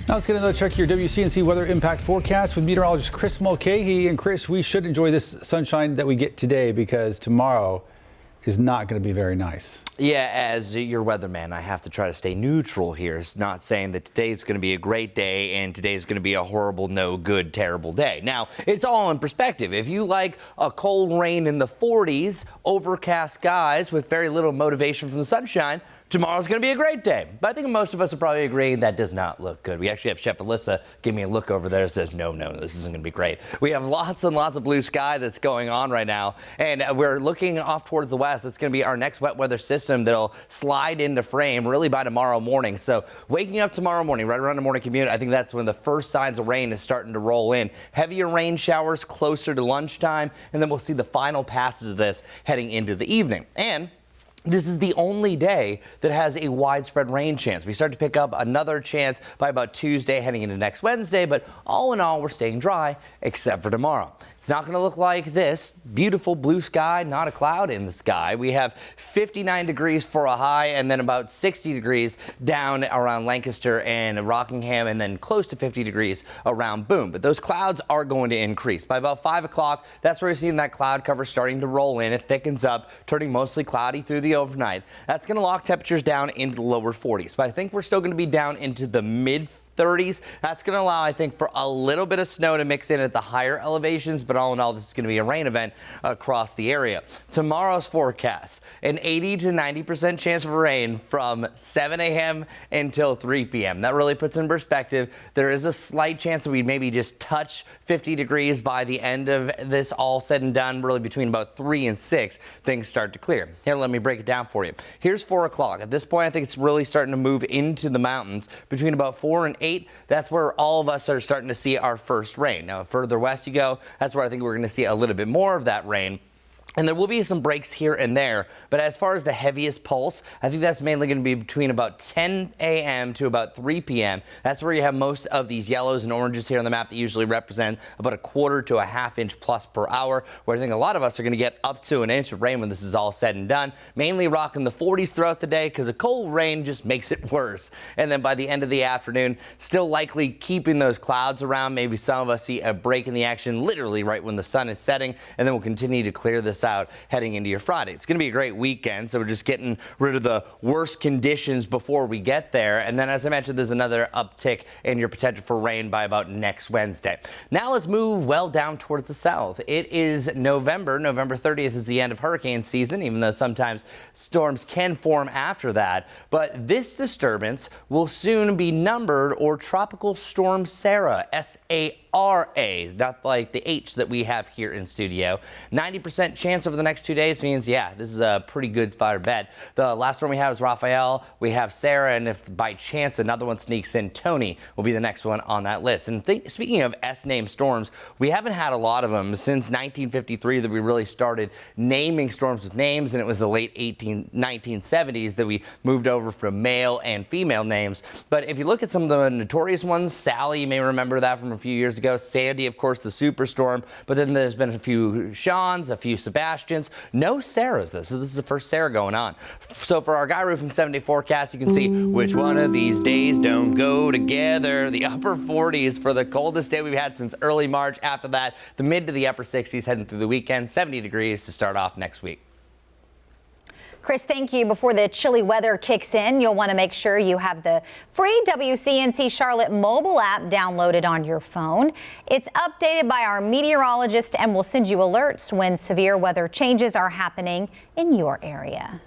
Now let's get another check of your WCNC weather impact forecast with meteorologist Chris Mulcahy. And Chris, we should enjoy this sunshine that we get today because tomorrow is not going to be very nice. Yeah, as your weatherman, I have to try to stay neutral here. It's not saying that today's going to be a great day and today's going to be a horrible, no good, terrible day. Now, it's all in perspective. If you like a cold rain in the 40s, overcast skies with very little motivation from the sunshine, tomorrow's going to be a great day. But I think most of us are probably agreeing that does not look good. We actually have Chef Alyssa give me a look over there that says, no, this isn't going to be great. We have lots and lots of blue sky that's going on right now. And we're looking off towards the west. That's going to be our next wet weather system that'll slide into frame really by tomorrow morning. So waking up tomorrow morning, right around the morning commute, I think that's when the first signs of rain is starting to roll in. Heavier rain showers closer to lunchtime. And then we'll see the final passes of this heading into the evening. And this is the only day that has a widespread rain chance. We start to pick up another chance by about Tuesday heading into next Wednesday, but all in all, we're staying dry except for tomorrow. It's not going to look like this. Beautiful blue sky, not a cloud in the sky. We have 59 degrees for a high and then about 60 degrees down around Lancaster and Rockingham and then close to 50 degrees around Boone. But those clouds are going to increase. By about 5 o'clock, that's where we're seeing that cloud cover starting to roll in. It thickens up, turning mostly cloudy through the overnight. That's going to lock temperatures down into the lower 40s, but I think we're still going to be down into the mid 30s. That's going to allow, I think, for a little bit of snow to mix in at the higher elevations, but all in all, this is going to be a rain event across the area. Tomorrow's forecast, an 80 to 90% chance of rain from 7 a.m. until 3 p.m. That really puts in perspective. There is a slight chance that we maybe just touch 50 degrees by the end of this all said and done. Really between about 3 and 6, things start to clear. Here, let me break it down for you. Here's 4 o'clock. At this point, I think it's really starting to move into the mountains between about 4 and 8. That's where all of us are starting to see our first rain. Now, further west you go, that's where I think we're going to see a little bit more of that rain. And there will be some breaks here and there, but as far as the heaviest pulse, I think that's mainly going to be between about 10 a.m. to about 3 p.m. That's where you have most of these yellows and oranges here on the map that usually represent about a quarter to a half inch plus per hour, where I think a lot of us are going to get up to an inch of rain when this is all said and done. Mainly rocking the 40s throughout the day because a cold rain just makes it worse. And then by the end of the afternoon, still likely keeping those clouds around. Maybe some of us see a break in the action literally right when the sun is setting, and then we'll continue to clear this out heading into your Friday. It's going to be a great weekend, so we're just getting rid of the worst conditions before we get there. And then, as I mentioned, there's another uptick in your potential for rain by about next Wednesday. Now let's move well down towards the south. It is November. November 30th is the end of hurricane season, even though sometimes storms can form after that. But this disturbance will soon be numbered or Tropical Storm Sarah, S-A-R-A, not like the H that we have here in studio. 90% chance over the next 2 days means, yeah, this is a pretty good fire bet. The last one we have is Raphael. We have Sarah, and if by chance another one sneaks in, Tony will be the next one on that list. And speaking of S-name storms, we haven't had a lot of them since 1953 that we really started naming storms with names, and it was the late 1970s that we moved over from male and female names. But if you look at some of the notorious ones, Sally, you may remember that from a few years ago. Sandy, of course, the superstorm. But then there's been a few Seans, a few Sebastians, no Sarahs though. So this is the first Sarah going on. So for our Guy Roofing 7-day forecast, you can see which one of these days don't go together. The upper 40s for the coldest day we've had since early March. After that, the mid to the upper 60s heading through the weekend, 70 degrees to start off next week. Chris, thank you. Before the chilly weather kicks in, you'll want to make sure you have the free WCNC Charlotte mobile app downloaded on your phone. It's updated by our meteorologist and will send you alerts when severe weather changes are happening in your area.